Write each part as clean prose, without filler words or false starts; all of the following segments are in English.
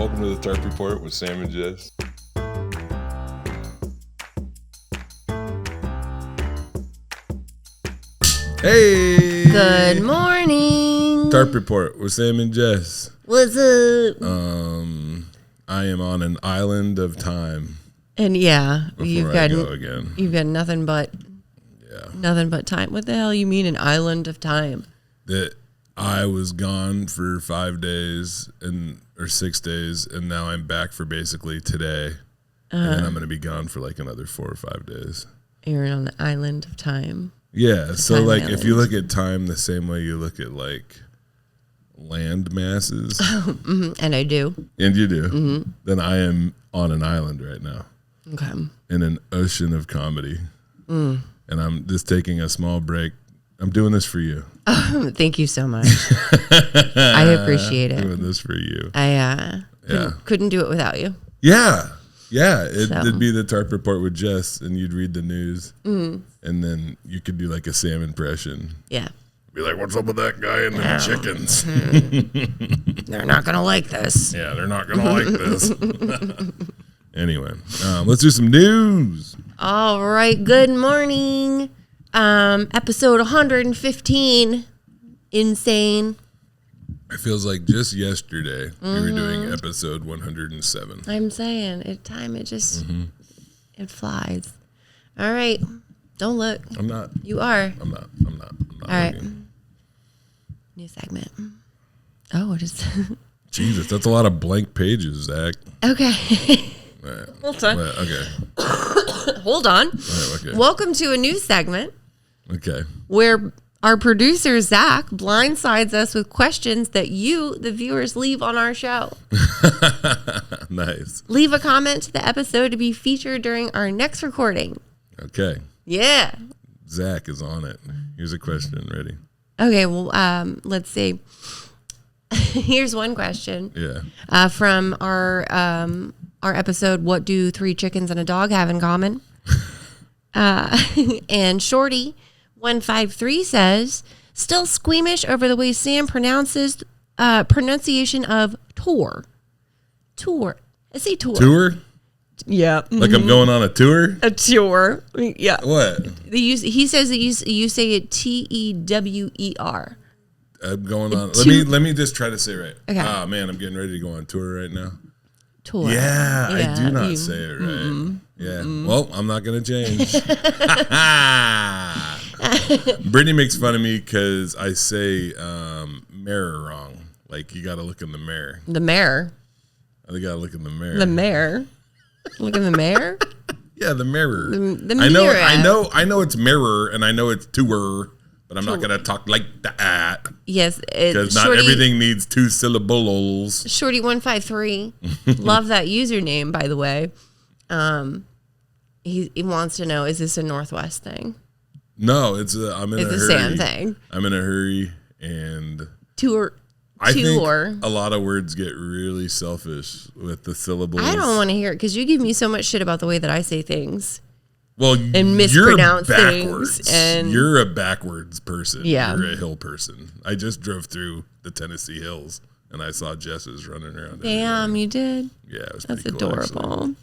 Welcome to the Tarp Report with Sam and Jess. Hey! Good morning. Tarp Report with Sam and Jess. What's up? I am on an island of time. And yeah, you've got nothing but time. What the hell you mean an island of time? That I was gone for 5 days or 6 days, and now I'm back for basically today. And then I'm going to be gone for like another 4 or 5 days. You're on the island of time. Yeah, so time like island. if you look at time the same way you look at like land masses, And I do. and you do, then I am on an island right now Okay. in an ocean of comedy. And I'm just taking a small break. I'm doing this for you. Thank you so much. I appreciate it. Doing this for you. I couldn't do it without you. Yeah. It'd be the Tarp Report with Jess, and you'd read the news, and then you could do like a Sam impression. Yeah. Be like, what's up with that guy and the chickens? They're not going to like this. Yeah, they're not going to like this. Anyway, let's do some news. All right. Good morning. Episode 115. Insane. It feels like just yesterday we were doing episode 107. I'm saying it it flies. All right. Don't look. I'm not. You are. I'm not. All right. looking. New segment. Oh, what is Jesus, that's a lot of blank pages, Zach. Okay. Right. Hold on. Right, okay. Hold on. Right, okay. Welcome to a new segment Okay. where our producer, Zach, blindsides us with questions that you, the viewers, leave on our show. Nice. Leave a comment to the episode to be featured during our next recording. Okay. Yeah. Zach is on it. Here's a question. Ready? Okay, well, let's see. Here's one question. Yeah. From our episode, What Do 3 Chickens and a Dog Have in Common? And Shorty153 says, still squeamish over the way Sam pronounces pronunciation of tour. Tour. I say tour. Tour? Yeah. Like I'm going on a tour? A tour. Yeah. What? He says that you say it TEWER. I'm going on. Let me just try to say it right. Okay. Oh man, I'm getting ready to go on tour right now. Tour. Yeah, I do not say it right. Yeah. Well, I'm not gonna change. Brittany makes fun of me because I say mirror wrong. Like you got to look in the mirror. The mayor. I got to look in the mirror. The mayor. Look in the mayor. Yeah, the mirror. The mirror. I know it's mirror and I know it's tour, but I'm not gonna talk like that. Yes, because not everything needs 2 syllables. Shorty153. Love that username, by the way. He wants to know: is this a Northwest thing? No, it's I'm in a hurry. It's a Sam thing. I'm in a hurry, and I think a lot of words get really selfish with the syllables. I don't want to hear it because you give me so much shit about the way that I say things. Well, and mispronounce things. And you're a backwards person. Yeah. You're a hill person. I just drove through the Tennessee hills, and I saw Jess's running around. Damn, you did? Yeah, it was That's pretty cool, adorable.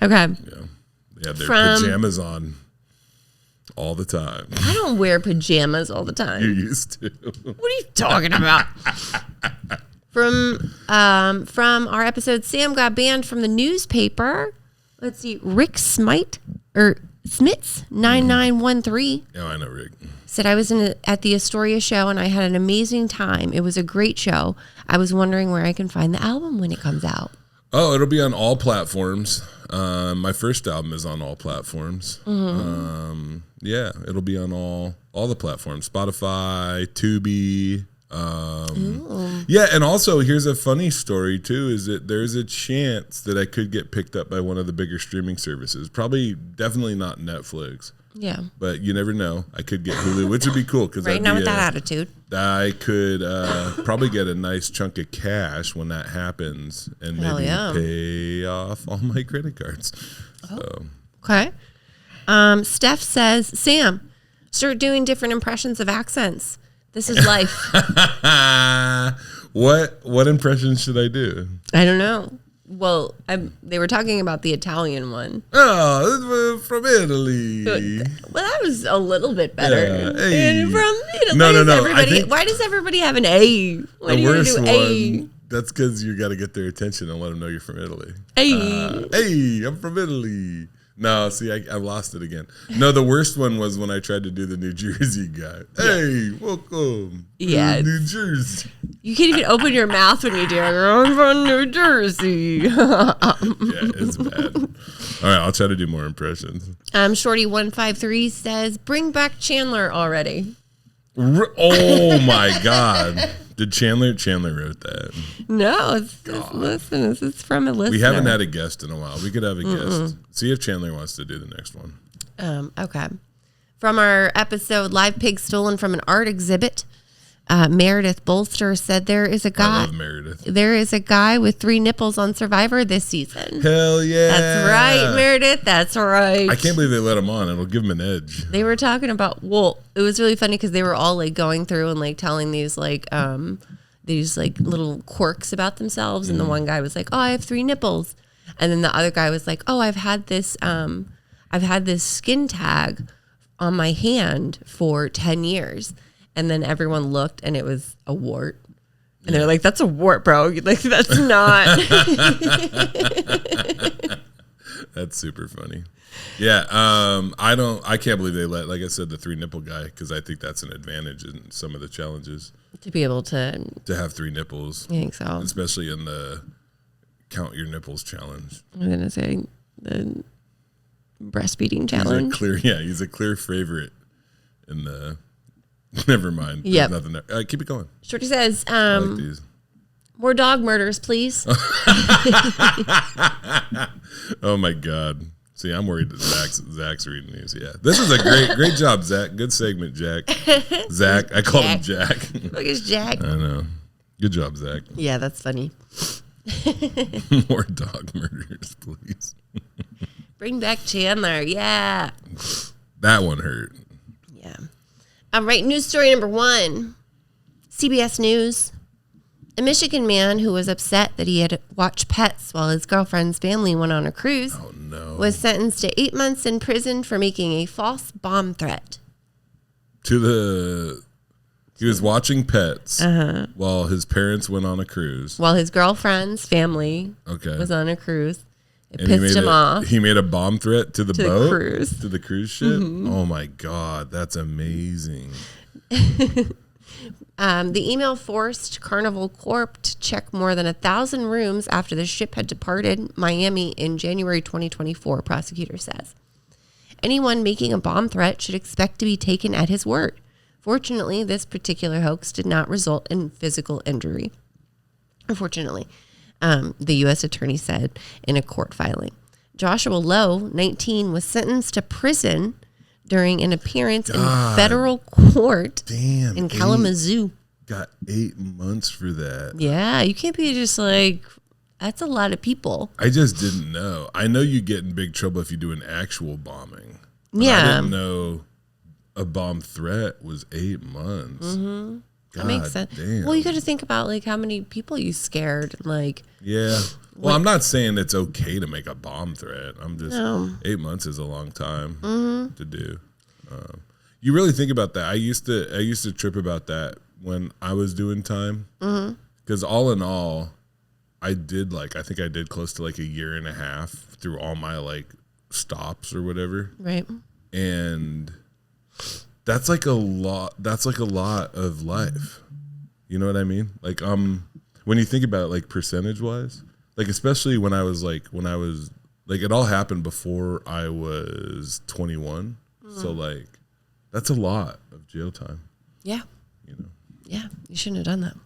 Actually. Okay. Yeah. They had their pajamas on all the time. I don't wear pajamas all the time. You used to. What are you talking about? From our episode, Sam got banned from the newspaper. Let's see, Rick Smite or Smits 9913. Oh, I know Rick. Said I was at the Astoria show and I had an amazing time. It was a great show. I was wondering where I can find the album when it comes out. Oh, it'll be on all platforms. My first album is on all platforms. Yeah, it'll be on all the platforms. Spotify, Tubi. Yeah, and also here's a funny story too, is that there's a chance that I could get picked up by one of the bigger streaming services. Definitely not Netflix. Yeah. But you never know. I could get Hulu, which would be cool. Right now with that attitude. I could probably get a nice chunk of cash when that happens and maybe pay off all my credit cards. Oh. So. Okay. Steph says, Sam, start doing different impressions of accents. This is life. What impression should I do? I don't know. Well, they were talking about the Italian one. Oh, from Italy. Well, that was a little bit better. Yeah, hey. And from Italy. No. Why does everybody have an A? Why The do you worst do one. A? That's because you got to get their attention and let them know you're from Italy. Hey. Hey, I'm from Italy. No, see, I lost it again. No, the worst one was when I tried to do the New Jersey guy. Hey, welcome to New Jersey. You can't even open your mouth when you do it. I'm from New Jersey. Yeah, it's bad. All right, I'll try to do more impressions. Shorty153 says, bring back Chandler already. Oh, my God. Did Chandler wrote that? No, it's from a listener. We haven't had a guest in a while. We could have a guest. See if Chandler wants to do the next one. Okay. From our episode, Live Pig Stolen from an Art Exhibit, Meredith Bolster said there is a guy. I love Meredith. There is a guy with 3 nipples on Survivor this season. Hell yeah. That's right, Meredith. That's right. I can't believe they let him on. It'll give him an edge. They were talking about, well, it was really funny because they were all like going through and like telling these like little quirks about themselves. And the one guy was like, oh, I have 3 nipples. And then the other guy was like, oh, I've had this skin tag on my hand for 10 years. And then everyone looked and it was a wart. And they're like, that's a wart, bro. Like, that's not. That's super funny. Yeah. I can't believe they let, like I said, the 3 nipple guy, because I think that's an advantage in some of the challenges. To be able to have 3 nipples. I think so. Especially in the count your nipples challenge. I was going to say the breastfeeding challenge. He's a clear favorite in the. Never mind. Yep. Nothing there. All right, keep it going. Shorty says, I like these. More dog murders, please. Oh my God. See, I'm worried that Zach's reading these. Yeah. This is a great job, Zach. Good segment, Jack. Zach. I called him Jack. Look, it's Jack. I know. Good job, Zach. Yeah, that's funny. More dog murders, please. Bring back Chandler. Yeah. That one hurt. Yeah. All right, news story number 1. CBS News. A Michigan man who was upset that he had watched Pets while his girlfriend's family went on a cruise was sentenced to 8 months in prison for making a false bomb threat. He was watching Pets while his parents went on a cruise. While his girlfriend's family was on a cruise. It pissed him off. He made a bomb threat to the boat? Cruise. To the cruise ship? Mm-hmm. Oh, my God. That's amazing. The email forced Carnival Corp to check more than 1,000 rooms after the ship had departed Miami in January 2024, prosecutor says. Anyone making a bomb threat should expect to be taken at his word. Fortunately, this particular hoax did not result in physical injury. Unfortunately. The U.S. attorney said in a court filing. Joshua Lowe, 19, was sentenced to prison during an appearance in federal court in Kalamazoo. Got 8 months for that. Yeah, you can't be just like, that's a lot of people. I just didn't know. I know you get in big trouble if you do an actual bombing. Yeah. I didn't know a bomb threat was 8 months. Mm-hmm. That makes sense. Damn. Well, you got to think about like how many people you scared. Like, yeah. Well, I'm not saying it's okay to make a bomb threat. I'm just 8 months is a long time to do. You really think about that. I used to trip about that when I was doing time because all in all, I think I did close to like a year and a half through all my like stops or whatever. Right. And that's like a lot. That's like a lot of life. You know what I mean? Like, when you think about it, like percentage wise, like, especially when I was, it all happened before I was 21. So like, that's a lot of jail time. Yeah. You know? Yeah. You shouldn't have done that.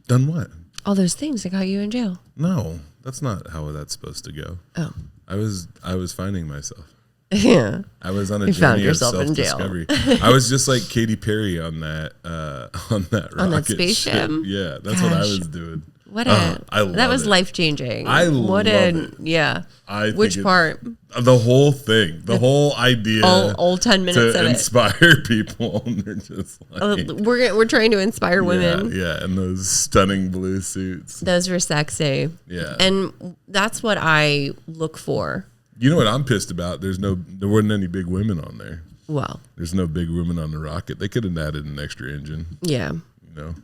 Done what? All those things that got you in jail. No, that's not how that's supposed to go. Oh. I was finding myself. Yeah. I was on a journey of self-discovery. I was just like Katy Perry on that rocket on that spaceship. Yeah, that's what I was doing. I love that was it. life changing. I love it. Yeah. I Which think part? The whole thing, the whole idea, all 10 minutes to of inspire people. And they're just like, we're trying to inspire women. Yeah, and those stunning blue suits. Those were sexy. Yeah, and that's what I look for. You know what I'm pissed about? There wasn't any big women on there. Well, there's no big women on the rocket. They could have added an extra engine. Yeah. You know,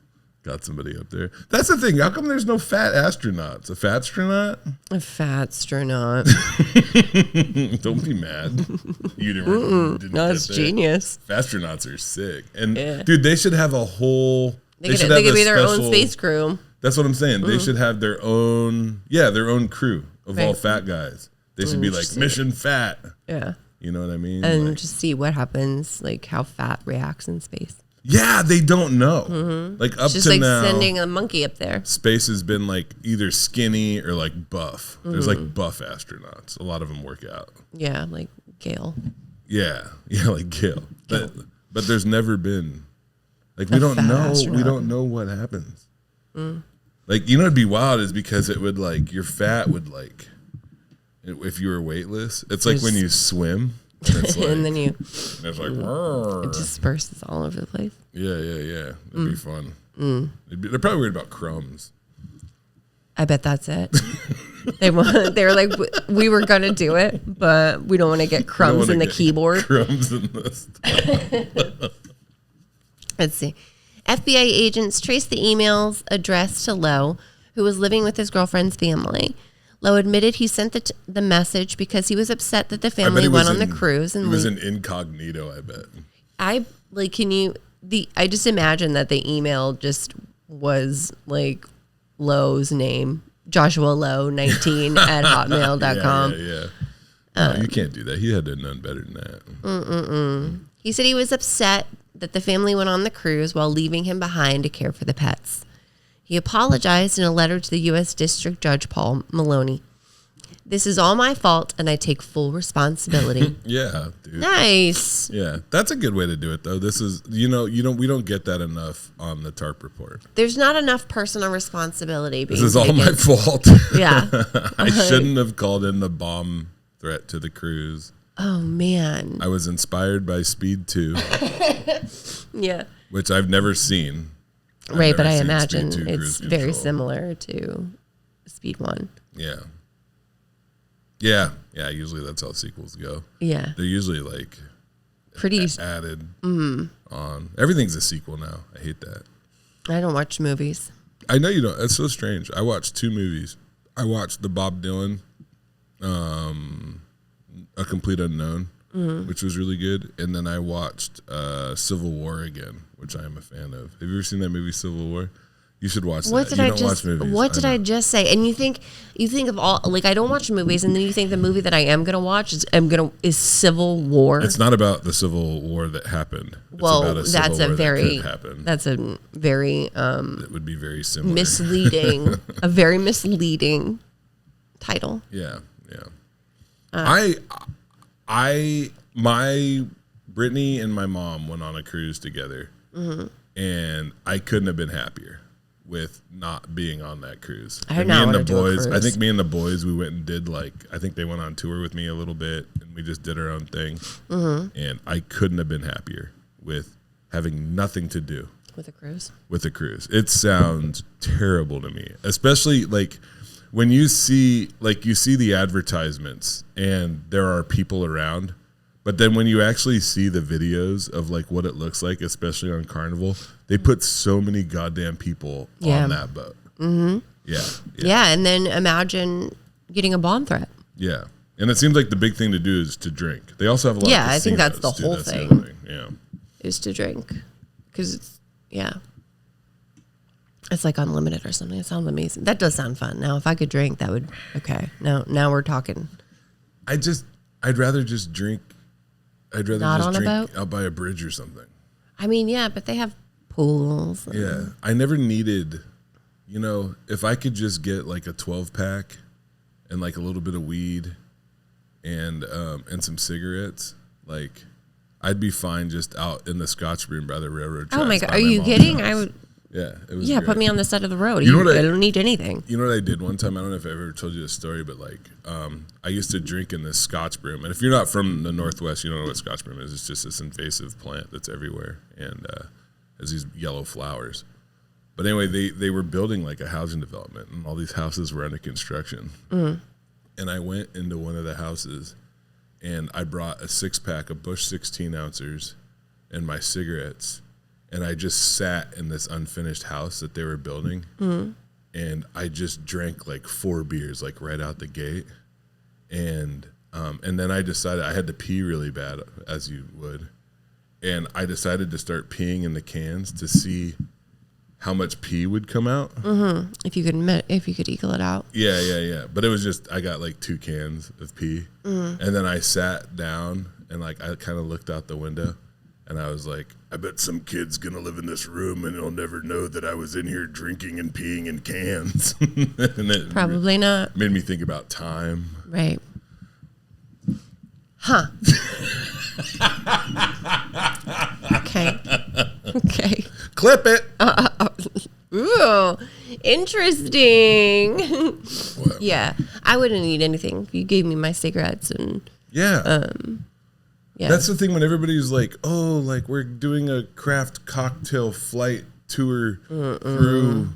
got somebody up there. That's the thing. How come there's no fat astronauts? A fat astronaut? A fat astronaut. Don't be mad. You didn't no, it's genius. Fat astronauts are sick. And dude, they should have a whole. They could be their own space crew. That's what I'm saying. They should have their own crew of all fat guys. They should be like mission fat. Yeah. You know what I mean? And just see what happens, like how fat reacts in space. Yeah, they don't know. Like up just to like now, sending a monkey up there. Space has been like either skinny or like buff. There's like buff astronauts. A lot of them work out. Yeah, like Gail. Yeah, like Gail. But there's never been like we don't know. Astronaut. We don't know what happens. Like you know, what'd be wild is because it would like your fat would like. If you were weightless, it's like when you swim. And, it's like, and then it's like it disperses all over the place. Yeah. It'd be fun. They're probably worried about crumbs. I bet that's it. They were like, we were gonna do it, but we don't want to get crumbs in the keyboard. Crumbs in this. Let's see. FBI agents traced the emails addressed to Lowe, who was living with his girlfriend's family. Lowe admitted he sent the message because he was upset that the family went on the cruise. And it was an incognito, I bet. I just imagine that the email just was like Lowe's name, Joshua Lowe 19 at hotmail.com. Yeah. No, you can't do that. He had to have known better than that. He said he was upset that the family went on the cruise while leaving him behind to care for the pets. He apologized in a letter to the U.S. District Judge Paul Maloney. This is all my fault, and I take full responsibility. Yeah, dude. Nice. Yeah, that's a good way to do it, though. This is, we don't get that enough on the Tarp report. There's not enough personal responsibility. This is all my fault. Yeah. I shouldn't have called in the bomb threat to the cruise. Oh, man. I was inspired by Speed 2. Yeah. Which I've never seen. Right, but I imagine it's very similar to Speed 1. Yeah. Usually that's how sequels go. Yeah. They're usually like pretty added on. Everything's a sequel now. I hate that. I don't watch movies. I know you don't. That's so strange. I watched 2 movies. I watched the Bob Dylan, A Complete Unknown, which was really good. And then I watched Civil War again, which I am a fan of. Have you ever seen that movie, Civil War? You should watch that. What did I just say? And you think of all, like, I don't watch movies, and then you think the movie that I am going to watch is Civil War. It's not about the Civil War that happened. That's a very it would be very similar. Misleading, a very misleading title. Yeah. Brittany and my mom went on a cruise together, and I couldn't have been happier with not being on that cruise. I think me and the boys, we went and did I think they went on tour with me a little bit, and we just did our own thing. And I couldn't have been happier with having nothing to do with a cruise. It sounds terrible to me, especially when you see the advertisements and there are people around. But then when you actually see the videos of what it looks like, especially on Carnival, they put so many goddamn people on that boat. Yeah. And then imagine getting a bomb threat. Yeah. And it seems like the big thing to do is to drink. They also have a lot of casinos. I think that's the whole thing. Yeah. Is to drink. Because it's like unlimited or something. It sounds amazing. That does sound fun. Now, if I could drink, that would, okay. Now we're talking. I'd rather just drink. I'd rather not just on drink a boat? out by a bridge or something. I mean, yeah, but they have pools. Yeah. I never needed, if I could just get a 12-pack and a little bit of weed and some cigarettes, I'd be fine just out in the Scotch Room by the railroad tracks. Oh my God. Are you kidding? Yeah, it was. Yeah, great. put me on the side of the road. You know what I don't need anything. You know what I did one time? I don't know if I ever told you this story, but like, I used to drink in this Scotch broom. And if you're not from the Northwest, you don't know what Scotch broom is. It's just this invasive plant that's everywhere and has these yellow flowers. But anyway, they were building like a housing development, and all these houses were under construction. Mm-hmm. And I went into one of the houses, and I brought a 6-pack of Busch 16 ounces and my cigarettes. And I just sat in this unfinished house that they were building, and I just drank like 4 beers, like right out the gate, and then I decided I had to pee really bad, as you would, and I decided to start peeing in the cans to see how much pee would come out. Mm-hmm. If you could equal it out. Yeah. But it was just I got like 2 cans of pee, and then I sat down and like I kind of looked out the window. And I was like, I bet some kid's going to live in this room and he'll never know that I was in here drinking and peeing in cans. And it Probably not. Made me think about time. Right. Huh. Okay. Clip it. Ooh, interesting. What? Yeah, I wouldn't need anything if you gave me my cigarettes and... Yeah. Yeah. That's the thing when everybody's like, oh, like we're doing a craft cocktail flight tour through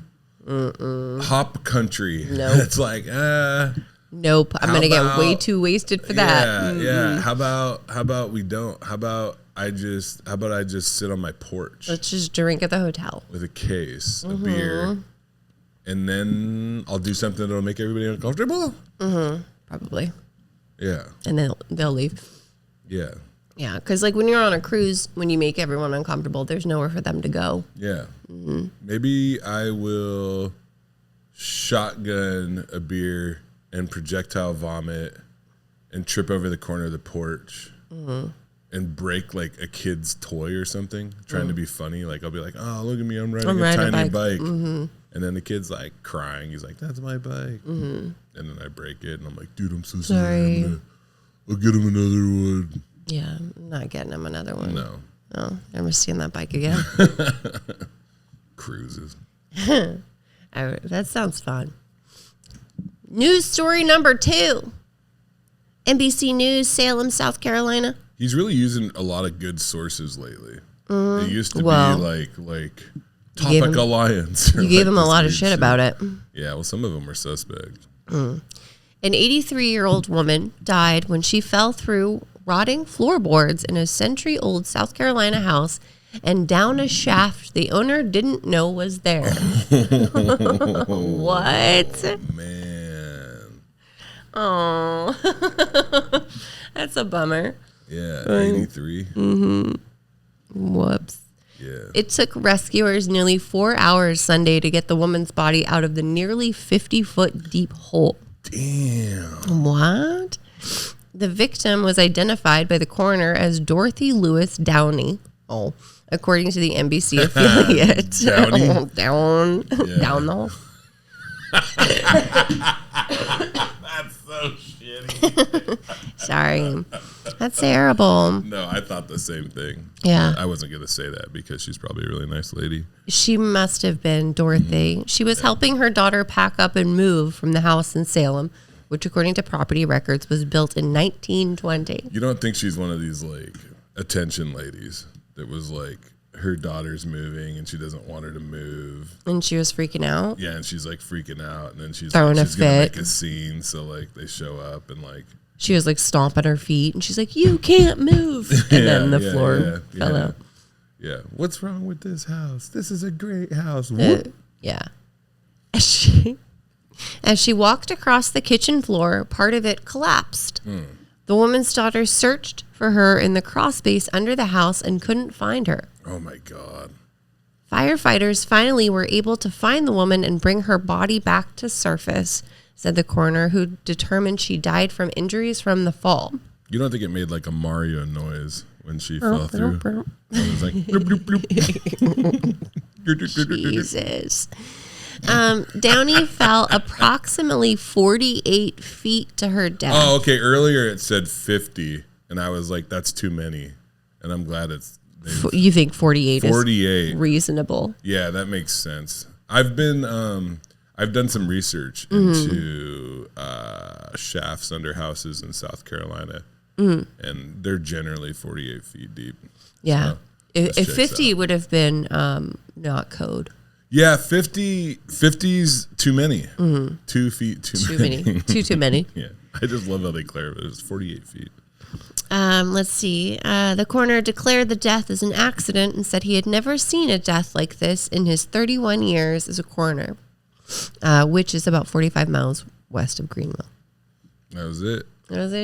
hop country. Nope. It's like, nope. I'm going to get way too wasted for that. Yeah. How about we don't? How about I just sit on my porch? Let's just drink at the hotel. With a case of beer. And then I'll do something that'll make everybody uncomfortable. Probably. Yeah. And they'll leave. Yeah. Yeah, because like when you're on a cruise, when you make everyone uncomfortable, there's nowhere for them to go. Yeah. Maybe I will shotgun a beer and projectile vomit and trip over the corner of the porch and break like a kid's toy or something, trying to be funny. Like I'll be like, oh, look at me, I'm riding a tiny bike. And then the kid's like crying. He's like, that's my bike. And then I break it and I'm like, dude, I'm so sorry. I'll get him another one. Yeah, I'm not getting him another one. No. Never seeing that bike again. Cruises. That sounds fun. News story number 2. NBC News, Salem, South Carolina. He's really using a lot of good sources lately. It used to be like Topic Alliance. You gave him a lot of shit about it. Yeah, well, some of them were suspect. An 83-year-old woman died when she fell through rotting floorboards in a century-old South Carolina house and down a shaft the owner didn't know was there. What? Man. Oh. That's a bummer. Yeah, 83. Whoops. Yeah. It took rescuers nearly 4 hours Sunday to get the woman's body out of the nearly 50-foot deep hole. Damn. What? The victim was identified by the coroner as Dorothy Lewis Downey. Oh, according to the NBC affiliate. Downey? Down the hole. That's so shitty. Sorry. That's terrible. No, I thought the same thing. Yeah. I wasn't going to say that because she's probably a really nice lady. She must have been Dorothy. She was helping her daughter pack up and move from the house in Salem, which according to property records was built in 1920. You don't think she's one of these like attention ladies that was like her daughter's moving and she doesn't want her to move. And she was freaking out? Yeah, and she's like freaking out and then she's throwing like, a she's gonna fit. make a scene, so like they show up and like she was like stomping her feet and she's like, you can't move. And then the floor fell out. Yeah. What's wrong with this house? This is a great house. Yeah. As she walked across the kitchen floor, part of it collapsed. The woman's daughter searched for her in the crawl space under the house and couldn't find her. Oh my God. Firefighters finally were able to find the woman and bring her body back to surface, said the coroner, who determined she died from injuries from the fall. You don't think it made like a Mario noise when she fell through? It was like bloop, bloop, bloop. Jesus. Downey fell approximately 48 feet to her death. Oh, okay. Earlier it said 50, and I was like, that's too many. And I'm glad it's You think 48 48. is reasonable? Yeah, that makes sense. I've done some research into shafts under houses in South Carolina, and they're generally 48 feet deep. Yeah. So if 50 would have been not code. Yeah, 50's too many. 2 feet too many. Too many. Yeah, I just love how they clarify it. It's 48 feet. Let's see. The coroner declared the death as an accident and said he had never seen a death like this in his 31 years as a coroner, which is about 45 miles west of Greenville. That was it.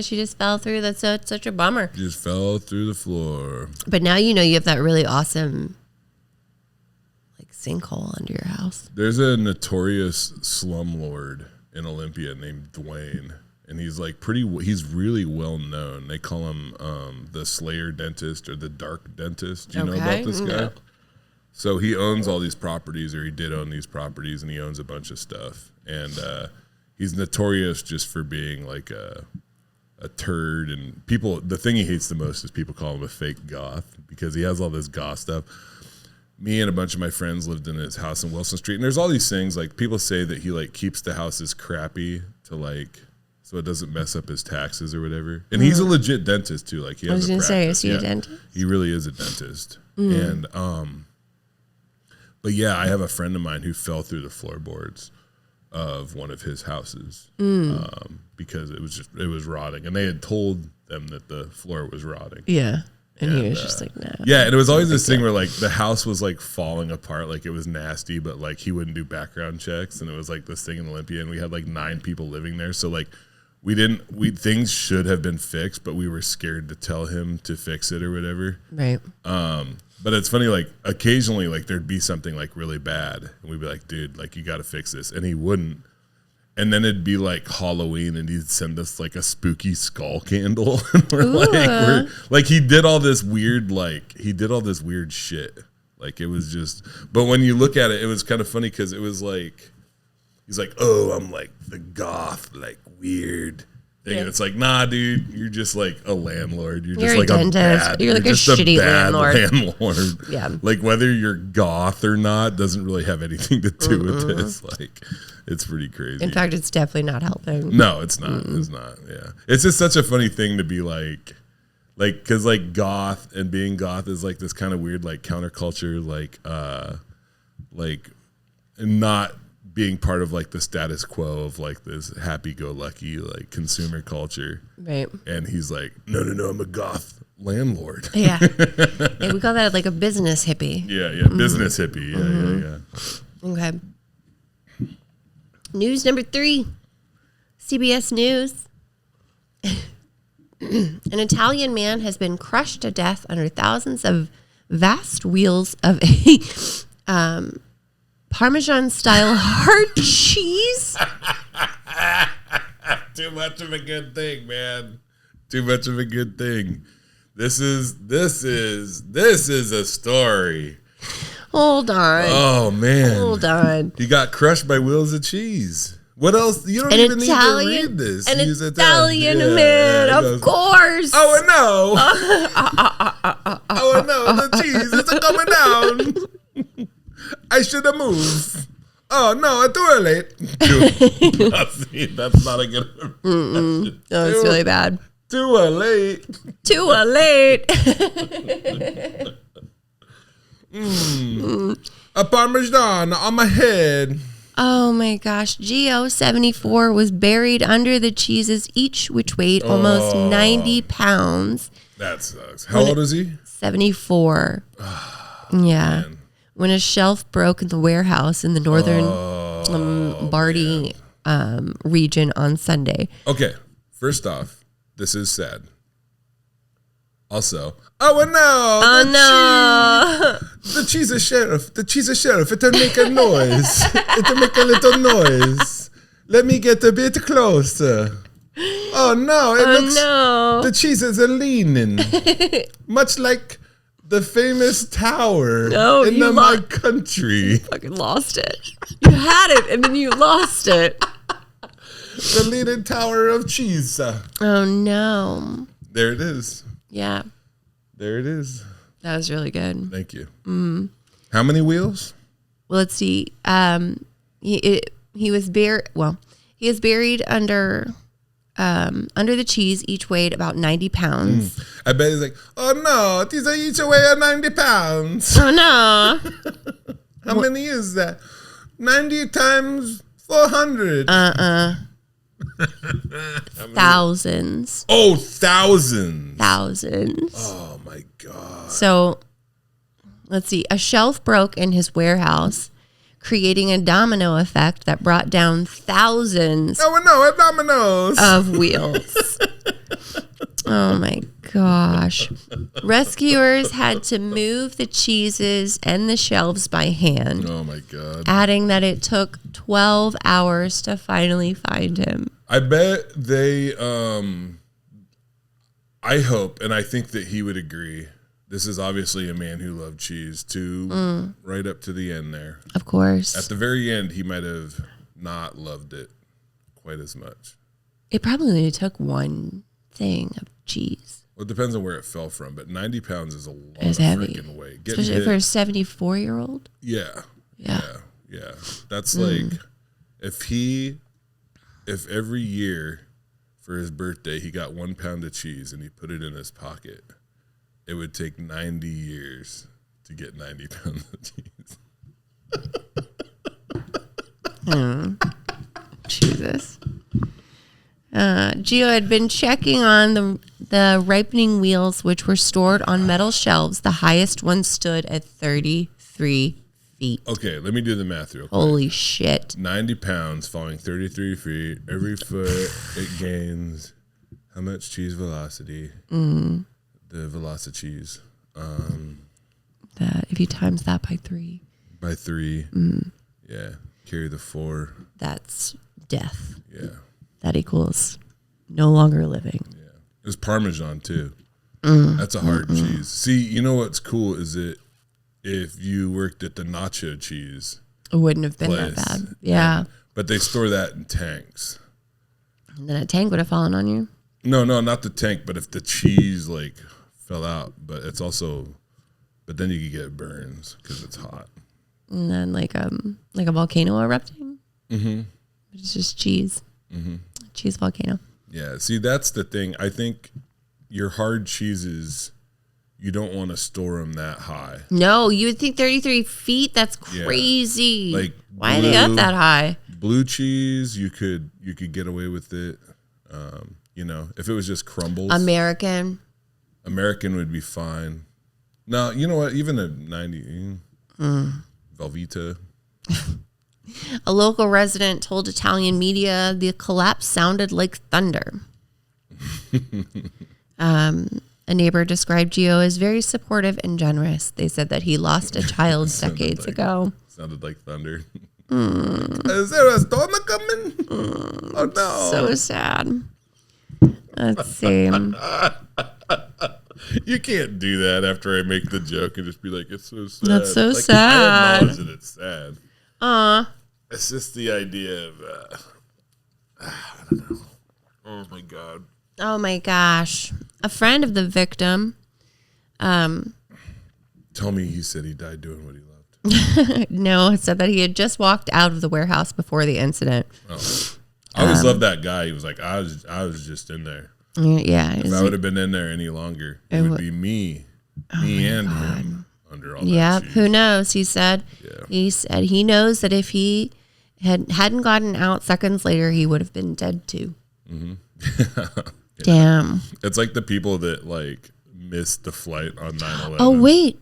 She just fell through. That's such a bummer. Just fell through the floor. But now you have that really awesome like sinkhole under your house. There's a notorious slumlord in Olympia named Dwayne. And he's like he's really well known. They call him the Slayer dentist or the Dark dentist. Do you know about this guy? No. So he owns all these properties, or he did own these properties, and he owns a bunch of stuff. And he's notorious just for being like a turd. And the thing he hates the most is people call him a fake goth because he has all this goth stuff. Me and a bunch of my friends lived in his house in Wilson Street. And there's all these things, like people say that he like keeps the houses crappy to like, so it doesn't mess up his taxes or whatever. And he's a legit dentist too. Like he has I was going to say, is he a dentist? He really is a dentist. And but yeah, I have a friend of mine who fell through the floorboards of one of his houses because it was rotting, and they had told them that the floor was rotting. Yeah. And he was just like, no. Yeah, and it was always this thing where like the house was like falling apart, like it was nasty, but like he wouldn't do background checks, and it was like this thing in Olympia, and we had like 9 people living there, so like things should have been fixed, but we were scared to tell him to fix it or whatever. Right. But it's funny, like occasionally like there'd be something like really bad, and we'd be like, dude, like you got to fix this, and he wouldn't. And then it'd be like Halloween, and he'd send us like a spooky skull candle. And we're like, he did all this weird shit. Like it was just, but when you look at it, it was kind of funny because it was like, he's like, oh, I'm like the goth, like weird thing. Yeah. And it's like, nah, dude, you're just like a landlord. You're just like a dentist. You're like a shitty landlord. Yeah. Like whether you're goth or not doesn't really have anything to do with this. Like, it's pretty crazy. In fact, it's definitely not helping. No, it's not. It's not. Yeah. It's just such a funny thing to be like, cause like goth and being goth is like this kind of weird, like counterculture, like not being part of like the status quo of like this happy-go-lucky like consumer culture. Right. And he's like, no, I'm a goth landlord. Yeah. Yeah, we call that like a business hippie. Yeah. Business hippie. Yeah. Okay. News number 3, CBS News. An Italian man has been crushed to death under thousands of vast wheels of a Parmesan-style hard cheese. Too much of a good thing, man. Too much of a good thing. This is a story. Hold on. Oh, man. Hold on. He got crushed by wheels of cheese. What else? You don't even need to read this. An Italian man, of course. Oh, no. Oh, no. The cheese is coming down. I should have moved. Oh, no. Too late. That's not a good impression. Oh, it's really bad. Too late. Too late. A Parmesan on my head. Oh my gosh. Gio, 74, was buried under the cheeses, each which weighed almost 90 pounds. That sucks. How old is he? 74. Yeah. Man. When a shelf broke in the warehouse in the northern Lombardy region on Sunday. Okay. First off, this is sad. Also, oh no! The cheese is sheriff. It'll make a noise. It'll make a little noise. Let me get a bit closer. Oh no! The cheese is leaning, much like the famous tower in my country. You fucking lost it. You had it, and then you lost it. The leaning tower of cheese. Oh no! There it is. Yeah. There it is. That was really good. Thank you. How many wheels? Well, let's see. He was buried. Well, he is buried under the cheese. Each weighed about 90 pounds. I bet he's like, oh no, these are each weigh 90 pounds. Oh no! How many is that? 90 times 400. Thousands. Oh, thousands. Thousands. Oh my God. So, let's see. A shelf broke in his warehouse, creating a domino effect that brought down thousands dominoes of wheels. Oh my gosh. Rescuers had to move the cheeses and the shelves by hand. Oh my God. Adding that it took 12 hours to finally find him. I bet they, I hope, and I think that he would agree. This is obviously a man who loved cheese too, right up to the end there. Of course. At the very end, he might have not loved it quite as much. It probably only took one thing of cheese. Well, it depends on where it fell from, but 90 pounds is a lot It's of heavy. freaking weight. Especially for a 74-year-old. Yeah. Yeah. That's like, if every year for his birthday he got 1 pound of cheese and he put it in his pocket, it would take 90 years to get 90 pounds of cheese. Jesus. Gio had been checking on the ripening wheels, which were stored on metal shelves. The highest one stood at 33 feet. Okay, let me do the math real quick. Holy shit. 90 pounds falling 33 feet. Every foot it gains how much cheese velocity? The velocicheese. That if you times that by 3. By 3. Yeah. Carry the 4. That's death. Yeah. That equals no longer living. Yeah. It's Parmesan too. That's a hard cheese. See, you know what's cool is that if you worked at the nacho cheese, It wouldn't have been place, that bad. Yeah. but they store that in tanks. And then a tank would have fallen on you. No, not the tank, but if the cheese like fell out, but then you could get burns because it's hot. And then like a volcano erupting. It's just cheese. Cheese volcano. Yeah, see, that's the thing. I think your hard cheeses, you don't want to store them that high. No, you would think 33 feet. That's crazy. Like why are they up that high? Blue cheese, you could get away with it. If it was just crumbles. American would be fine. No, you know what? Even a 90 Velveeta. A local resident told Italian media the collapse sounded like thunder. A neighbor described Gio as very supportive and generous. They said that he lost a child decades ago. Sounded like thunder. Is there a storm coming? Oh no! So sad. Let's see. You can't do that after I make the joke and just be like, "It's so sad." That's so like, sad. I acknowledge that it's sad. It's just the idea of, I don't know. Oh my God. Oh my gosh. A friend of the victim. Tell me he said he died doing what he loved. No, said that he had just walked out of the warehouse before the incident. Oh. I always loved that guy. He was like, I was just in there. Yeah. If I would have been in there any longer, it would be me and him under all that. Yeah, cheese. who knows? He said. Yeah. He said he knows that if he hadn't gotten out seconds later, he would have been dead too. Yeah. Damn. It's like the people that like missed the flight on 9/11. Oh wait.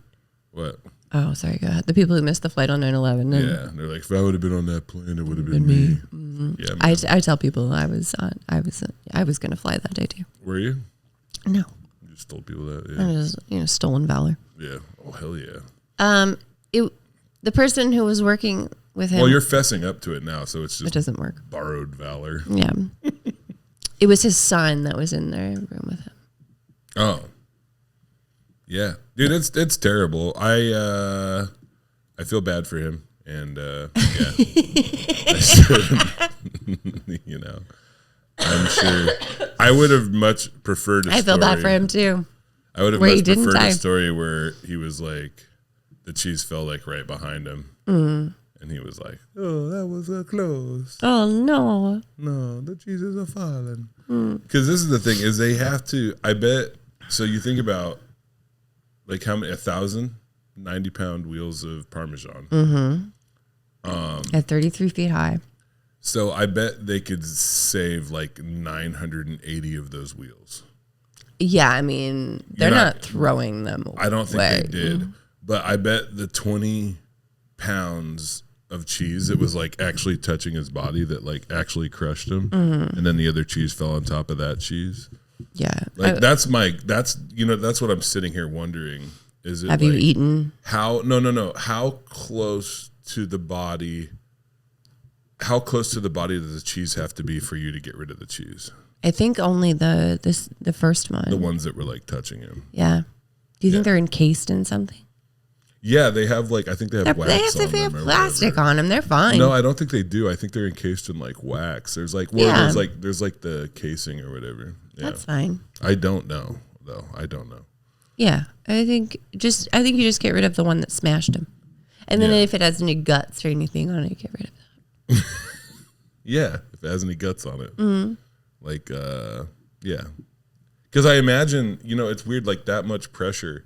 What? Oh, sorry. Go ahead. The people who missed the flight on 9/11. Yeah, they're like, if I would have been on that plane, it would have been me. Mm-hmm. Yeah, I tell people I was going to fly that day too. Were you? No. You just told people that. I Yeah. was, stolen valor. Yeah. Oh hell yeah. The person who was working with him. Well, you're fessing up to it now, so it's It just doesn't work. borrowed valor. Yeah. It was his son that was in the room with him. Oh. Yeah, dude, it's terrible. I feel bad for him, and yeah, I should. I'm sure I would have much preferred. I feel bad for him too. I would have Where he much didn't preferred die. a story where he was like, the cheese fell like right behind him. And he was like, oh, that was close. Oh, no. No, the cheeses are falling. Because this is the thing, is they have to, I bet, so you think about like how many, 1,090-pound wheels of Parmesan. At 33 feet high. So I bet they could save like 980 of those wheels. Yeah, I mean, they're not throwing them away. I don't think they did. But I bet the 20 pounds of cheese, it was like actually touching his body that like actually crushed him. And then the other cheese fell on top of that cheese. Yeah. Like that's what I'm sitting here wondering. Is it Have like, you eaten? How close to the body does the cheese have to be for you to get rid of the cheese? I think only the first one. The ones that were like touching him. Yeah. Do you think they're encased in something? Yeah, they have like, I think they have wax on them. They have plastic on them. They're fine. No, I don't think they do. I think they're encased in like wax. There's like, there's like the casing or whatever. Yeah. That's fine. I don't know though. I don't know. Yeah, I think you just get rid of the one that smashed him, and then if it has any guts or anything on it, get rid of that. Yeah, if it has any guts on it, like yeah, because I imagine it's weird like that much pressure,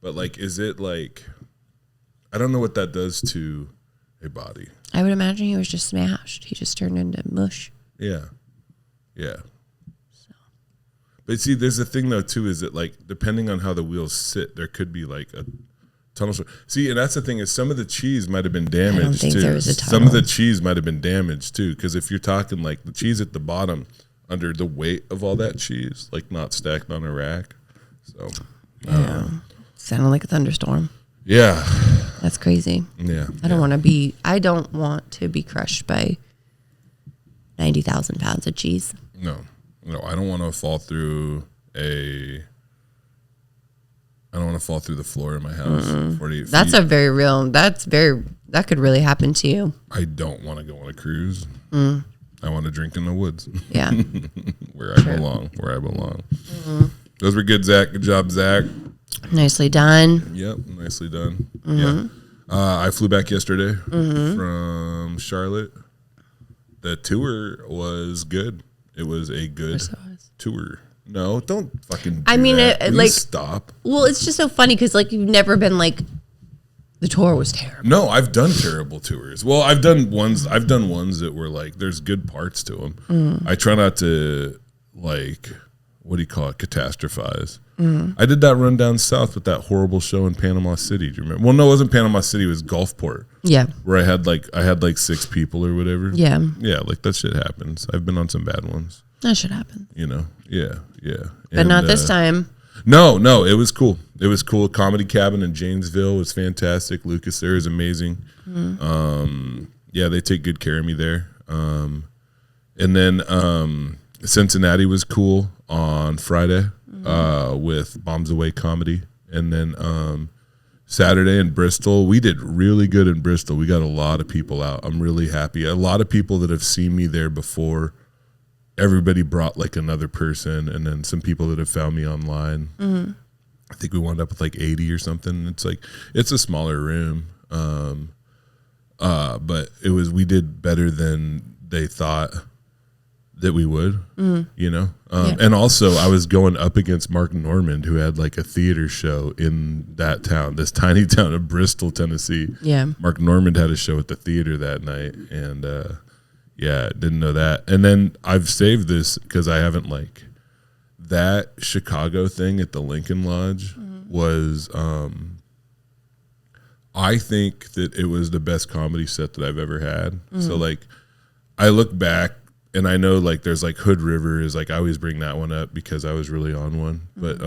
but like is it like I don't know what that does to a body. I would imagine he was just smashed. He just turned into mush. Yeah, yeah. But see, there's a thing though too, is that like depending on how the wheels sit, there could be like a tunnel. See, and that's the thing is some of the cheese might have been damaged I don't think too. there was a tunnel. Some of the cheese might have been damaged too, because if you're talking like the cheese at the bottom, under the weight of all that cheese, like not stacked on a rack. So Yeah, sounded like a thunderstorm. Yeah, that's crazy. Yeah, I don't want to be crushed by 90,000 pounds of cheese. No, I don't want to fall through the floor of my house. 48 feet. That's that could really happen to you. I don't want to go on a cruise. I want to drink in the woods. Yeah. Where I belong. Those were good, Zach. Good job, Zach. Nicely done. Yep, nicely done. Yeah. I flew back yesterday from Charlotte. The tour was good. It was a good tour. No, don't fucking do that. Please stop. Well, it's just so funny because like you've never been like the tour was terrible. No, I've done terrible tours. Well, I've done ones that were like there's good parts to them. I try not to like what do you call it? Catastrophize. I did that run down south with that horrible show in Panama City. Do you remember? Well, no, it wasn't Panama City. It was Gulfport. Yeah. Where I had like 6 people or whatever. Yeah. Yeah, like that shit happens. I've been on some bad ones. That should happen. Yeah. But not this time. No, it was cool. It was cool. Comedy Cabin in Janesville was fantastic. Lucas there is amazing. Yeah, they take good care of me there. And then Cincinnati was cool on Friday with Bombs Away Comedy. And then Saturday in Bristol, we did really good in Bristol. We got a lot of people out. I'm really happy. A lot of people that have seen me there before. Everybody brought like another person, and then some people that have found me online. I think we wound up with like 80 or something. It's like it's a smaller room, but we did better than they thought that we would. And also I was going up against Mark Normand, who had like a theater show in that town, this tiny town of Bristol, Tennessee. Yeah, Mark Normand had a show at the theater that night, and yeah, didn't know that. And then I've saved this because I haven't like that Chicago thing at the Lincoln Lodge was I think that it was the best comedy set that I've ever had. So like I look back and I know like there's like Hood River is like I always bring that one up because I was really on one. But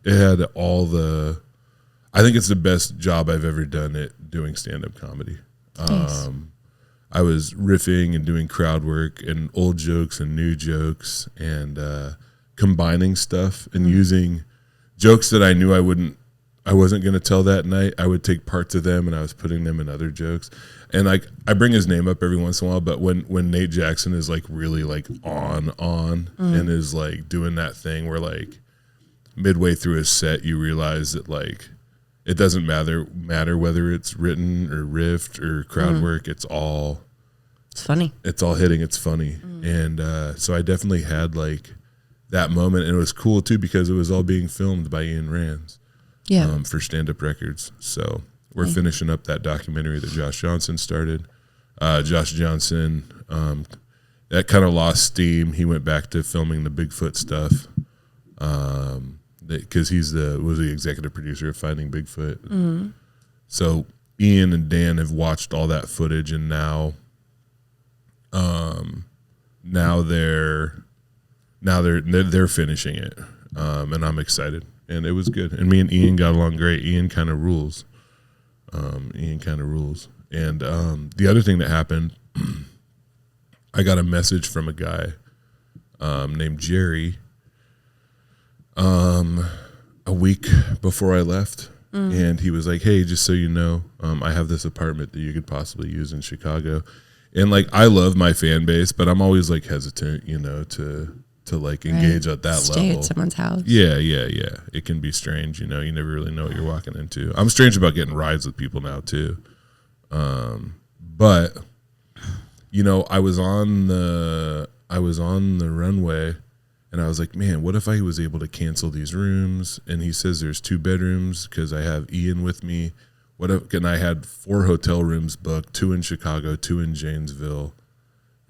it had I think it's the best job I've ever done at doing stand-up comedy. Nice. I was riffing and doing crowd work and old jokes and new jokes and combining stuff and using jokes that I knew I wasn't going to tell that night. I would take parts of them and I was putting them in other jokes. And like I bring his name up every once in a while, but when Nate Jackson is like really like on and is like doing that thing where like midway through a set, you realize that like it doesn't matter whether it's written or riffed or crowd work. It's funny. It's all hitting. It's funny. And so I definitely had like that moment, and it was cool too because it was all being filmed by Ian Rands. Yeah. For Stand Up Records. So we're finishing up that documentary that Josh Johnson started. Josh Johnson, that kind of lost steam. He went back to filming the Bigfoot stuff because was the executive producer of Finding Bigfoot. So Ian and Dan have watched all that footage, and now they're finishing it, and I'm excited. And it was good. And me and Ian got along great. Ian kind of rules. And the other thing that happened, I got a message from a guy named Jerry a week before I left. And he was like, hey, just so you know, I have this apartment that you could possibly use in Chicago. And like, I love my fan base, but I'm always like hesitant, to like engage at that level. Stay at someone's house. Yeah. It can be strange, you never really know what you're walking into. I'm strange about getting rides with people now too. But I was on the runway and I was like, man, what if I was able to cancel these rooms? And he says there's 2 bedrooms because I have Ian with me. And I had 4 hotel rooms booked, 2 in Chicago, 2 in Janesville.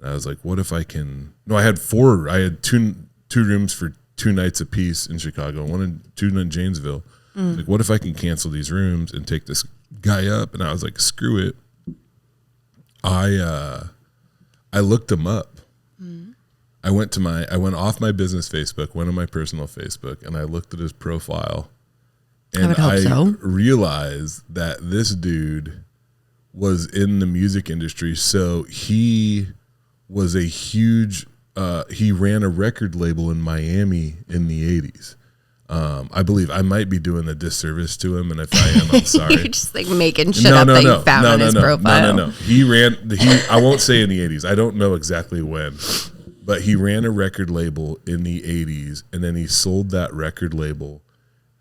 I was like, what if I can? No, I had 4. I had two rooms for 2 nights apiece in Chicago, 2 in Janesville. Like, what if I can cancel these rooms and take this guy up? And I was like, screw it. I looked him up. I went off my business Facebook, went on my personal Facebook, and I looked at his profile. And I realized that this dude was in the music industry. So he was a huge, he ran a record label in Miami in the 80s. I believe I might be doing a disservice to him, and if I am, I'm sorry. You're just like making shit up that you found on his profile. No. I won't say in the 80s. I don't know exactly when, but he ran a record label in the 80s, and then he sold that record label,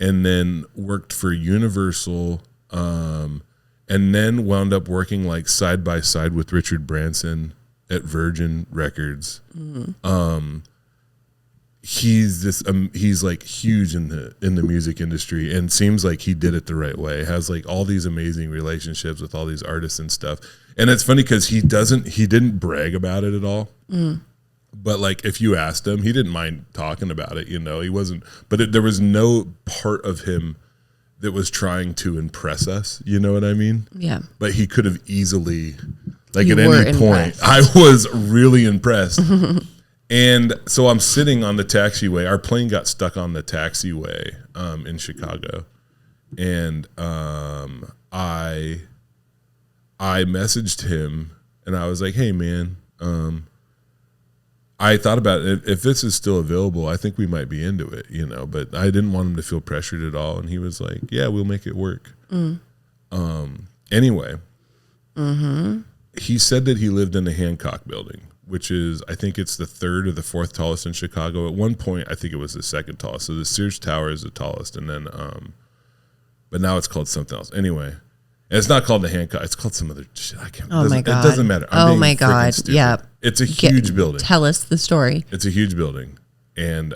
and then worked for Universal, and then wound up working like side by side with Richard Branson at Virgin Records. He's like huge in the music industry, and seems like he did it the right way. Has like all these amazing relationships with all these artists and stuff. And it's funny because he didn't brag about it at all. But like if you asked him, he didn't mind talking about it. He wasn't. But there was no part of him that was trying to impress us. You know what I mean? Yeah. But he could have easily, like at any point, I was really impressed. And so I'm sitting on the taxiway. Our plane got stuck on the taxiway in Chicago, and I messaged him, and I was like, "Hey, man, I thought about it. If this is still available, I think we might be into it, But I didn't want him to feel pressured at all, and he was like, "Yeah, we'll make it work." Anyway, he said that he lived in the Hancock Building, which is, I think it's the 3rd or the 4th tallest in Chicago. At one point, I think it was the 2nd tallest. So the Sears Tower is the tallest, and then, but now it's called something else. Anyway, and it's not called the Hancock. It's called some other shit. Oh my God. It doesn't matter. Oh my God. Yeah. It's a huge building. Tell us the story. It's a huge building. And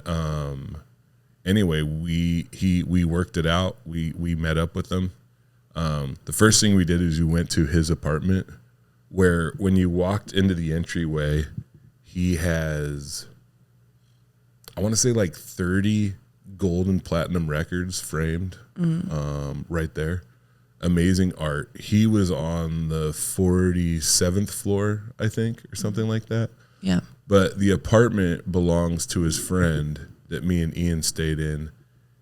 anyway, we worked it out. We met up with them. The first thing we did is we went to his apartment, where when you walked into the entryway, he has, I want to say like 30 gold and platinum records framed right there. Amazing art. He was on the 47th floor, I think, or something like that. Yeah. But the apartment belongs to his friend that me and Ian stayed in,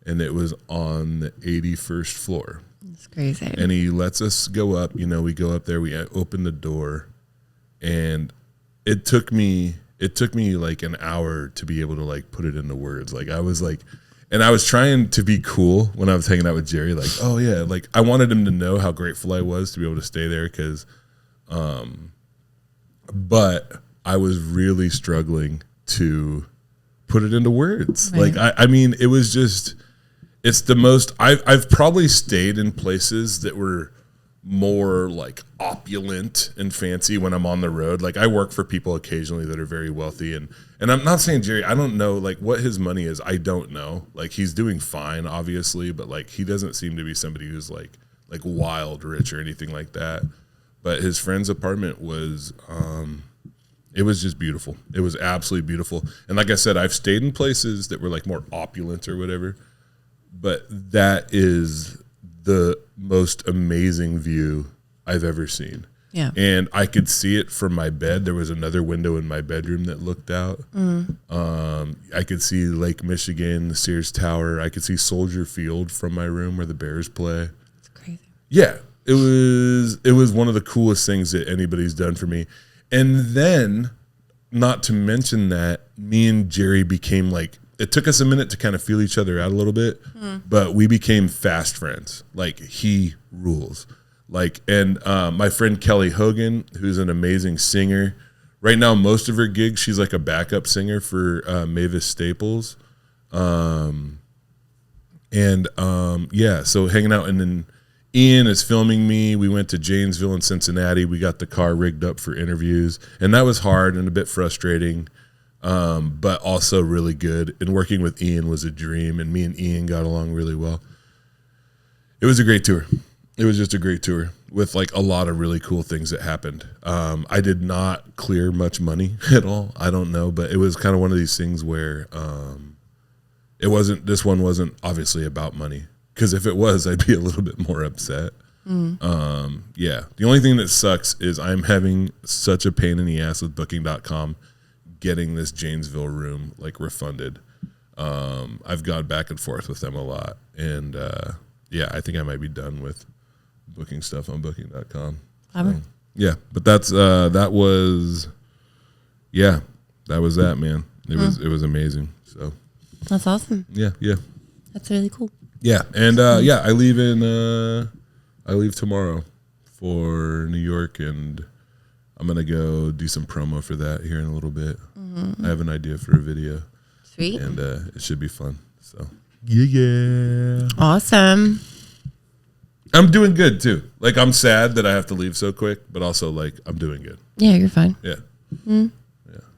and it was on the 81st floor. It's crazy. And he lets us go up. We go up there. We open the door, and it took me like an hour to be able to like put it into words. Like I was like, and I was trying to be cool when I was hanging out with Jerry. Like, oh yeah, like I wanted him to know how grateful I was to be able to stay there, because, but I was really struggling to put it into words. Right. Like I mean, it was just. it's the most. I've probably stayed in places that were more like opulent and fancy when I'm on the road. Like I work for people occasionally that are very wealthy, and I'm not saying Jerry, I don't know like what his money is. I don't know. Like he's doing fine, obviously, but like he doesn't seem to be somebody who's like wild rich or anything like that. But his friend's apartment was it was just beautiful. It was absolutely beautiful. And like I said, I've stayed in places that were like more opulent or whatever, but that is the most amazing view I've ever seen. Yeah. And I could see it from my bed. There was another window in my bedroom that looked out. I could see Lake Michigan, the Sears Tower. I could see Soldier Field from my room where the Bears play. It's crazy. Yeah. It was one of the coolest things that anybody's done for me. And then, not to mention that, me and Jerry became like, it took us a minute to kind of feel each other out a little bit, but we became fast friends. Like, he rules. Like, and my friend Kelly Hogan, who's an amazing singer. Right now, most of her gigs, she's like a backup singer for Mavis Staples. Yeah, so hanging out, and then Ian is filming me. We went to Janesville and Cincinnati. We got the car rigged up for interviews, and that was hard and a bit frustrating, but also really good. And working with Ian was a dream, and me and Ian got along really well. It was a great tour. It was just a great tour with like a lot of really cool things that happened. I did not clear much money at all. I don't know, but it was kind of one of these things where this one wasn't obviously about money. Because if it was, I'd be a little bit more upset. Yeah. The only thing that sucks is I'm having such a pain in the ass with Booking.com getting this Janesville room like refunded. I've gone back and forth with them a lot. And yeah, I think I might be done with booking stuff on Booking.com. Yeah. But that was that, man. It was amazing. So that's awesome. Yeah. That's really cool. Yeah, and I leave tomorrow for New York, and I'm gonna go do some promo for that here in a little bit. I have an idea for a video. Sweet. And it should be fun. So yeah. Awesome. I'm doing good too. Like I'm sad that I have to leave so quick, but also like I'm doing good. Yeah, you're fine. Yeah. Yeah.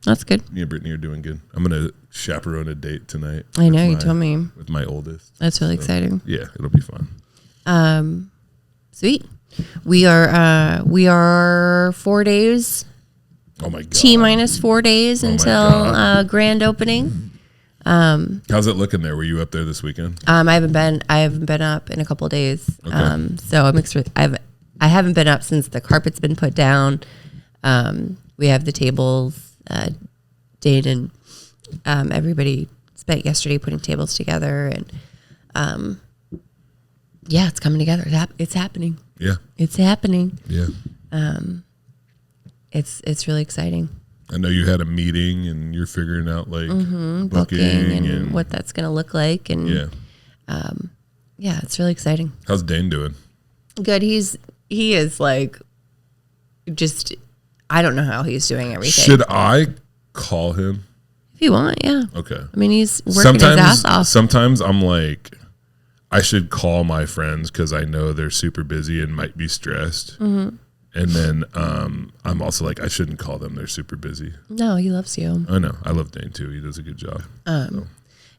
That's good. Me and Brittany are doing good. I'm gonna chaperone a date tonight. I know, you told me. With my oldest. That's really exciting. Yeah, it'll be fun. Sweet. We are 4 days. Oh my god. T-minus 4 days until grand opening. How's it looking there? Were you up there this weekend? I haven't been up in a couple of days. Okay. So I'm I haven't been up since the carpet's been put down. We have the tables. Dane and everybody spent yesterday putting tables together, and yeah, it's coming together. It's happening. Yeah, it's happening. Yeah, it's really exciting. I know you had a meeting and you're figuring out like booking and what that's going to look like, and yeah, it's really exciting. How's Dane doing? Good. He is like just. I don't know how he's doing everything. Should I call him? If you want, yeah. Okay. I mean, he's working his ass off. Sometimes I'm like, I should call my friends because I know they're super busy and might be stressed. And then I'm also like, I shouldn't call them. They're super busy. No, he loves you. I know. I love Dane too. He does a good job.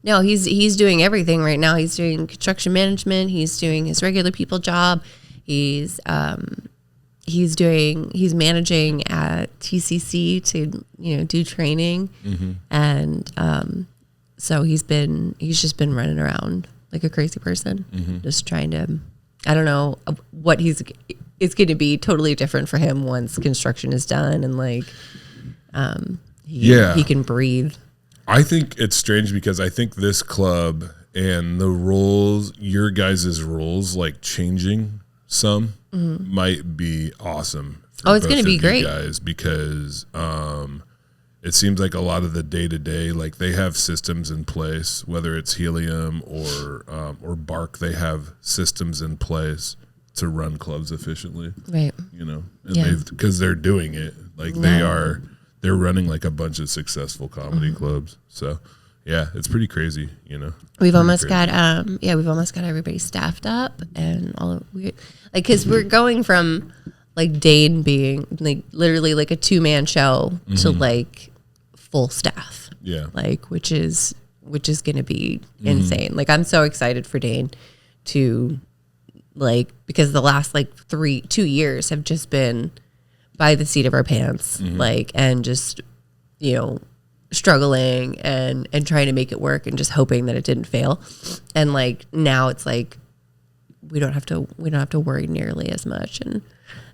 No, he's doing everything right now. He's doing construction management. He's doing his regular people job. He's managing at TCC to, do training. And, so he's just been running around like a crazy person, just trying to, I don't know what it's going to be totally different for him once construction is done. And like, he can breathe. I think it's strange because I think this club and the rules, your guys' rules, like changing some might be awesome. It's going to be great, guys, because it seems like a lot of the day to day, like they have systems in place, whether it's Helium or Bark, they have systems in place to run clubs efficiently, right? And because they're doing it, like they're running like a bunch of successful comedy clubs. So Yeah, it's pretty crazy, you know. We've almost got we've almost got everybody staffed up and all of because we're going from like Dane being like literally like a 2-man show to like full staff. Yeah. Like which is going to be insane. Like I'm so excited for Dane to like, because the last like 2 years have just been by the seat of our pants, like, and just, you know, struggling and trying to make it work and just hoping that it didn't fail. And like, now it's like, we don't have to worry nearly as much. And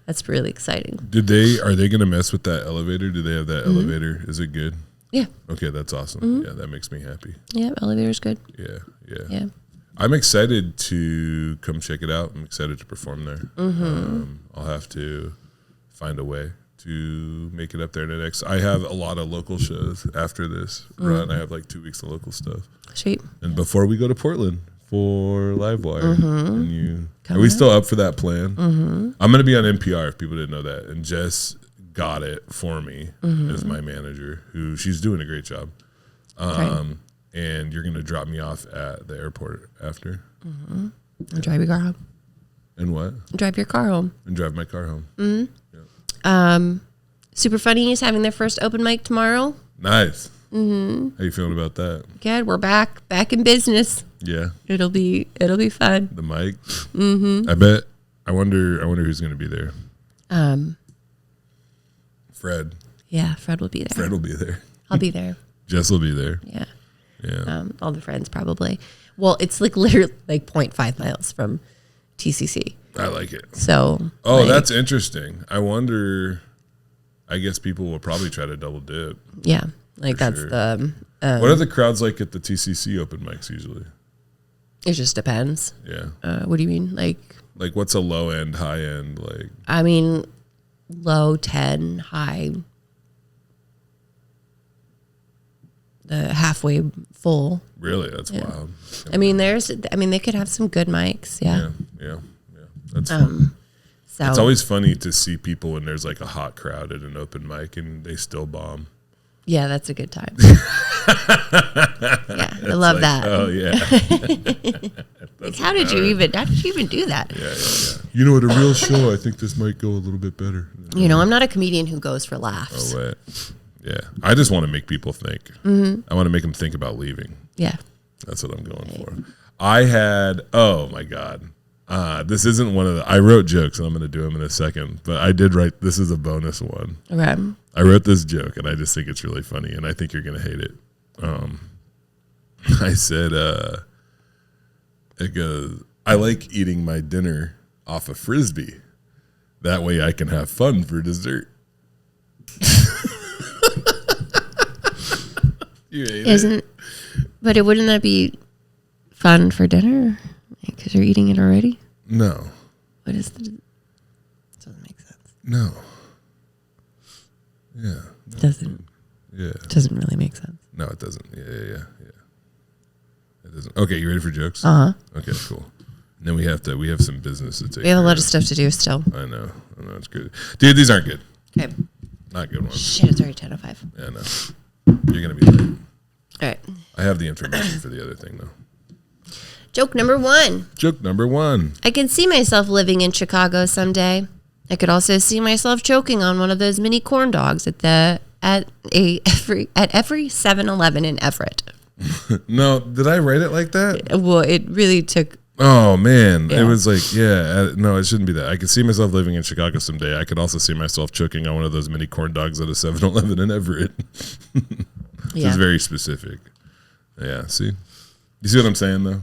that's really exciting. Are they going to mess with that elevator? Do they have that elevator? Is it good? Yeah. Okay. That's awesome. Yeah. That makes me happy. Yeah. Elevator's good. Yeah. I'm excited to come check it out. I'm excited to perform there. I'll have to find a way to make it up there next. I have a lot of local shows after this run. I have like 2 weeks of local stuff. Sweet. And before we go to Portland for Livewire, are we still up for that plan? I'm going to be on NPR if people didn't know that. And Jess got it for me as my manager, who she's doing a great job. And you're going to drop me off at the airport after. And drive your car home. And what? Drive your car home. And drive my car home. Yeah. Super Funny is having their first open mic tomorrow. Nice. How you feeling about that? Good. We're back in business. Yeah. It'll be fun. The mic. I bet. I wonder who's going to be there. Fred. Yeah, Fred will be there. Fred will be there. I'll be there. Jess will be there. Yeah. Yeah. All the friends probably. Well, it's like literally like 0.5 miles from TCC. I like it. So. That's interesting. I wonder. I guess people will probably try to double dip. Yeah, like that's sure. What are the crowds like at the TCC open mics usually? It just depends. Yeah. What do you mean? Like what's a low end, high end? Like. I mean, low 10, high. The halfway full. Really? That's wild. I mean, they could have some good mics. Yeah. That's fun. So it's always funny to see people when there's like a hot crowd at an open mic and they still bomb. Yeah, that's a good time. I love that. Oh yeah. Like, how did you even do that? Yeah. You know, at a real show, I think this might go a little bit better. You know, I'm not a comedian who goes for laughs. Oh wait. Yeah, I just want to make people think. I want to make them think about leaving. Yeah, that's what I'm going for. I had, oh my God, this isn't one of the. I wrote jokes, and I'm going to do them in a second. But I did write. This is a bonus one. Okay. I wrote this joke, and I just think it's really funny, and I think you're going to hate it. I said, it goes, I like eating my dinner off a Frisbee. That way, I can have fun for dessert. But wouldn't that be fun for dinner? Because you're eating it already? No. What is the... Doesn't make sense. No. Yeah. No. Doesn't. Yeah. Doesn't really make sense. No, it doesn't. Yeah. It doesn't. Okay, you ready for jokes? Uh-huh. Okay, cool. And then we have some business to take. We have a lot of stuff to do still. I know, it's good. Dude, these aren't good. Okay. Not good ones. Shit, it's already 10:05. Yeah, no. You're going to be late. All right. I have the information for the other thing, though. Joke number 1. Joke number 1. I can see myself living in Chicago someday. I could also see myself choking on one of those mini corn dogs at every 7-Eleven in Everett. No, did I write it like that? Well, it really took. Oh man, yeah. It was like, no, it shouldn't be that. I could see myself living in Chicago someday. I could also see myself choking on one of those mini corn dogs at a 7-Eleven in Everett. It's very specific. Yeah, see? You see what I'm saying, though?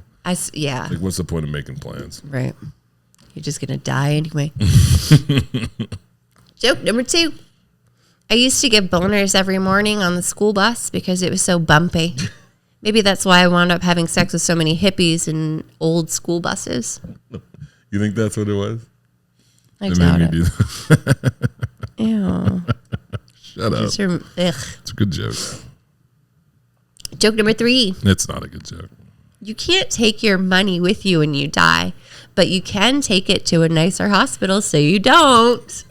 Yeah. Like, what's the point of making plans? Right. You're just going to die anyway. Joke number 2. I used to get boners every morning on the school bus because it was so bumpy. Maybe that's why I wound up having sex with so many hippies in old school buses. You think that's what it was? I doubt it. Do that. Ew. Shut up. It's a good joke. Joke number 3. It's not a good joke. You can't take your money with you when you die, but you can take it to a nicer hospital so you don't.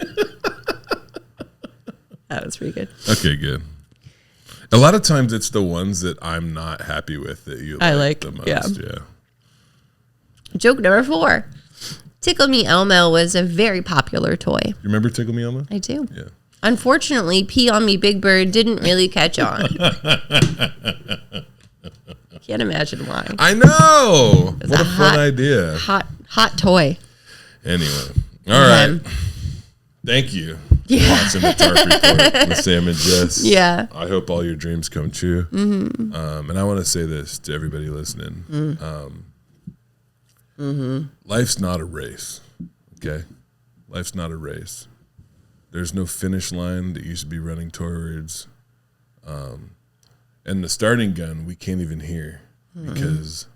That was pretty good. Okay, good. A lot of times it's the ones that I'm not happy with that you like the most. Yeah. Joke number 4. Tickle Me Elmo was a very popular toy. You remember Tickle Me Elmo? I do. Yeah. Unfortunately, Pee on Me Big Bird didn't really catch on. Can't imagine why. I know. What a fun idea. Hot toy. Anyway. All right. Thank you for watching the Tarp Report with Sam and Jess. Yeah. I hope all your dreams come true. Mm-hmm. And I want to say this to everybody listening. Life's not a race, okay? Life's not a race. There's no finish line that you should be running towards. And the starting gun, we can't even hear because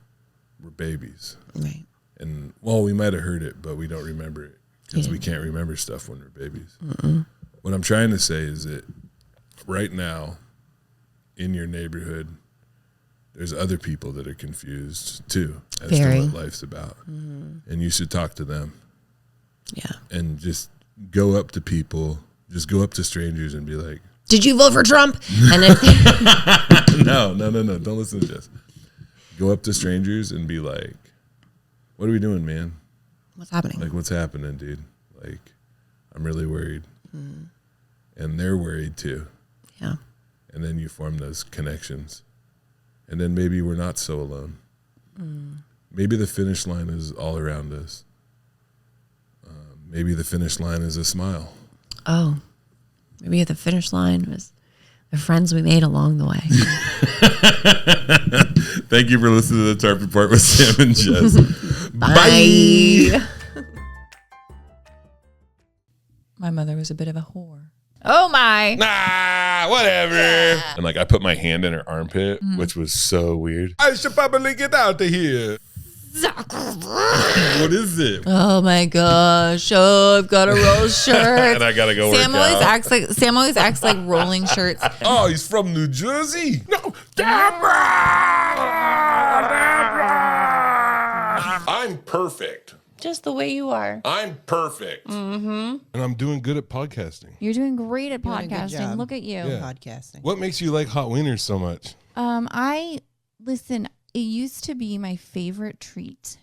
we're babies. Right. And, well, we might have heard it, but we don't remember it because we can't remember stuff when we're babies. What I'm trying to say is that right now in your neighborhood, there's other people that are confused too as to what life's about. And you should talk to them. Yeah. And just go up to people, just go up to strangers and be like, did you vote for Trump? And if No. Don't listen to this. Go up to strangers and be like, what are we doing, man? What's happening? Like, what's happening, dude? Like, I'm really worried. And they're worried too. Yeah. And then you form those connections. And then maybe we're not so alone. Maybe the finish line is all around us. Maybe the finish line is a smile. Oh, maybe the finish line was the friends we made along the way. Thank you for listening to the Tarp Report with Sam and Jess. Bye. My mother was a bit of a whore. Oh my. Nah, whatever. Yeah. And like I put my hand in her armpit, which was so weird. I should probably get out of here. What is it? Oh my gosh! Oh, I've got a roll shirt, and I gotta go. Sam always acts like rolling shirts. Oh, he's from New Jersey. No, Deborah. I'm perfect. Just the way you are. I'm perfect. Mm-hmm. And I'm doing good at podcasting. You're doing great at podcasting. Look at you. Yeah. Podcasting. What makes you like hot wieners so much? Listen. It used to be my favorite treat